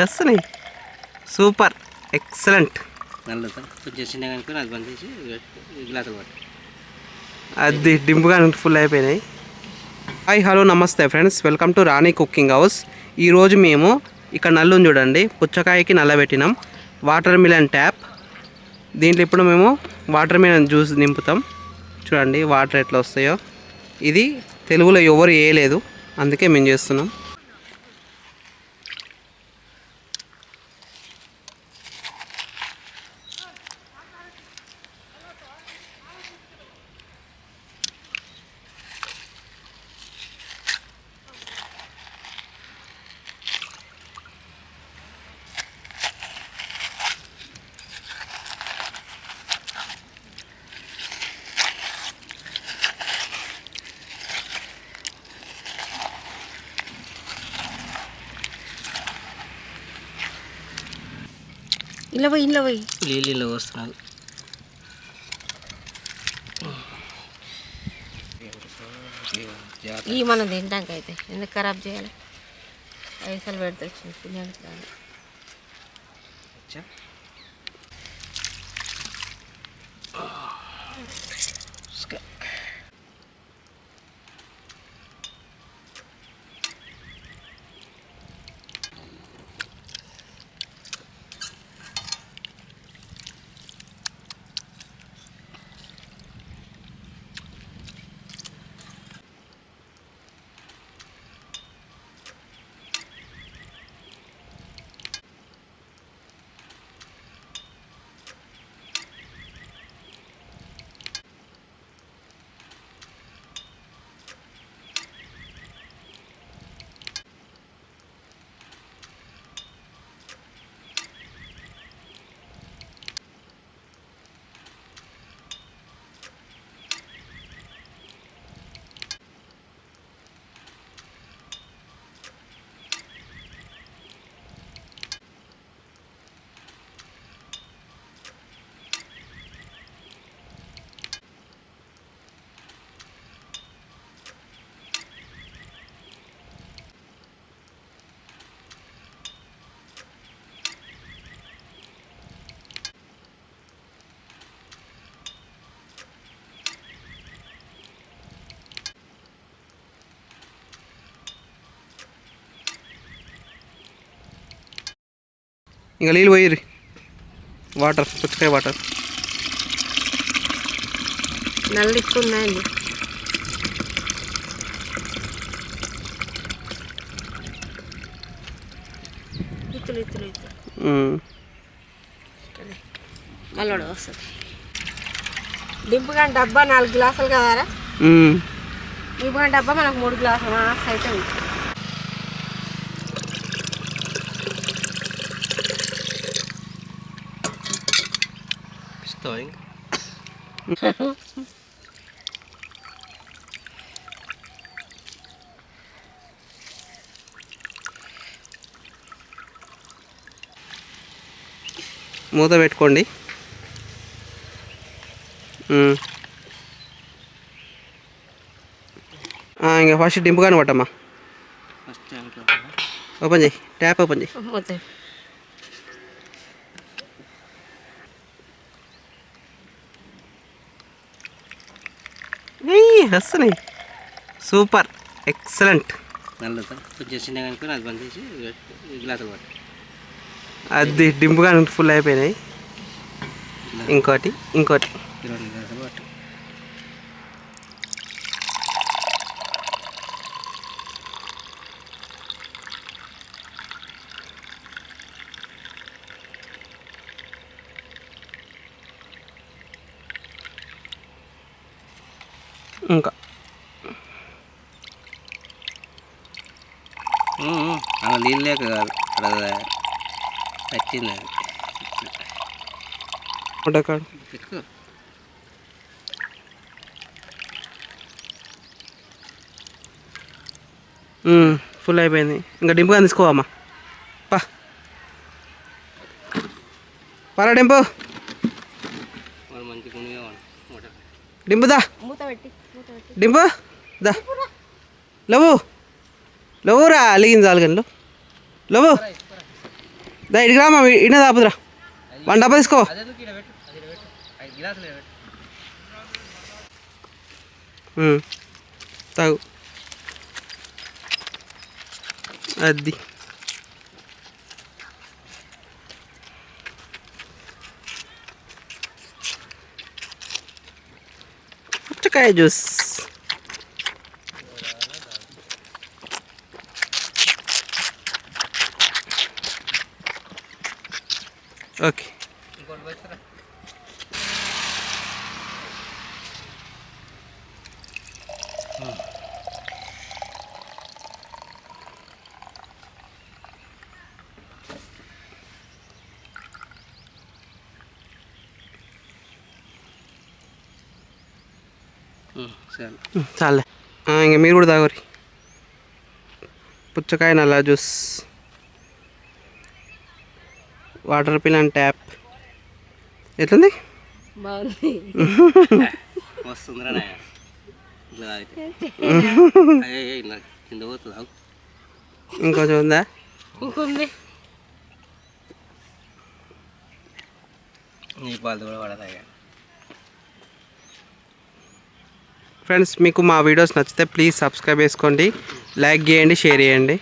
వస్తున్నాయి. Super, excellent. అది డింపుగా ఫుల్ అయిపోయినాయి. Hi hello namaste friends, welcome to Rani cooking house. ఈరోజు మేము ఇక్కడ నల్లుని చూడండి, పుచ్చకాయకి నల్లబెట్టినాం. Watermelon tap. దీంట్లో ఇప్పుడు మేము వాటర్ మిలన్ జ్యూస్ నింపుతాం. చూడండి వాటర్ ఎట్లా వస్తాయో. ఇది తెలుగులో ఎవరు వేయలేదు, అందుకే మేము చేస్తున్నాం. ఇలా పోయి నీళ్ళు వస్తున్నాను. ఈ మనం తింటాక అయితే ఎందుకు ఖరాబ్ చేయాలి? పైసలు పెడితే వచ్చింది పిల్లలకి రాదు. ఇంకా నీళ్ళు పోయిర్రి, వాటర్, పుచ్చకాయ వాటర్. నల్లు ఎక్కువ ఉన్నాయండి. ఇత్తులు మళ్ళీ వస్తుంది. డింపుగా డబ్బా 4 గ్లాసులు కదారా? డింపుగా డబ్బా మనకు 3 గ్లాసులు అయితే ఉంటుంది. మూత పెట్టుకోండి. ఇంకా ఫస్ట్ డింపుగానే పట్టమ్మా. ఓపెన్ చేయి, ట్యాప్ ఓపెన్ చేయి. వస్తున్నాయి. Super, excellent. అది డింపుగా ఫుల్ అయిపోయినాయి. ఇంకోటి ఇంకా నీళ్ళు లేక కాదు, వచ్చింది ఫుల్ అయిపోయింది. ఇంకా డింపుగా తీసుకోవమ్మా. పరా డింపు, డింపుదా, డింపు దా, లవ్వు లవ్వురా, అలిగింది చాలు కానీ లవ్వు దా ఇడిగా మా ఇన్న తాపుదురా 1 డబ్బా తీసుకో. తాగు అది పుచ్చకాయ జ్యూస్. ఓకే చాలే ఇంక మీరు కూడా తాగరి. పుచ్చకాయ నల్ల జ్యూస్, వాటర్ పిలన్ ట్యాప్. ఎట్లుంది? ఇంకొంచెం ఉందా? ఫ్రెండ్స్ మీకు మా వీడియోస్ నచ్చితే ప్లీజ్ సబ్స్క్రైబ్ చేసుకోండి, లైక్ చేయండి, షేర్ చేయండి.